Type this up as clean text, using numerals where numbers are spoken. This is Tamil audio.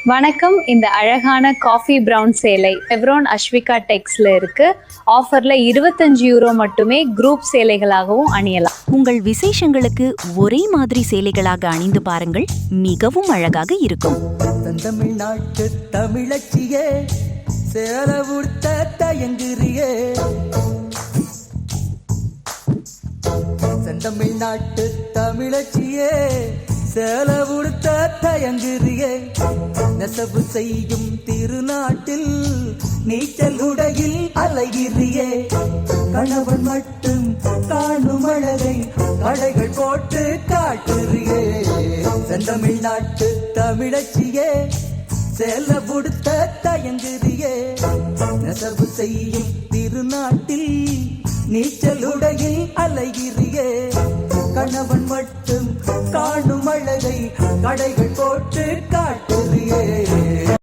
வணக்கம். இந்த அழகான காஃபி பிரவுன் சேலை எவ்ரோன் அஸ்விகா டெக்ஸ்ல இருக்கு. ஆஃபர்ல 25 € மட்டுமே. குரூப் சேலைகளாகவும் அணியலாம். உங்கள் விசேஷங்களுக்கு ஒரே மாதிரி சேலைகளாக அணிந்து பாருங்கள், மிகவும் அழகாக இருக்கும். தமிழ்நாட்டு தமிழச்சியே சேல உடுத்த தயங்குறியே, செந்தமிழ்நாட்டு தமிழச்சியே சேல உடுத்த தயங்குறியே, நெசவு செய்யும் திருநாட்டில் நீச்சல் உடையில் அலைகிறியே, கணவன் மட்டும் காணும் அழகை கடைகள் போட்டு காட்டுறியே, செந்தமிழ்நாட்டு தமிழச்சியே சேல உடுத்த தயங்குறியே, நெசவு செய்யும் திருநாட்டில் நீச்சல் உடையில் அலைகிறியே, கணவன் மட்டும் காணும் அழகை கடைகள் போட்டு காட்டுறியே.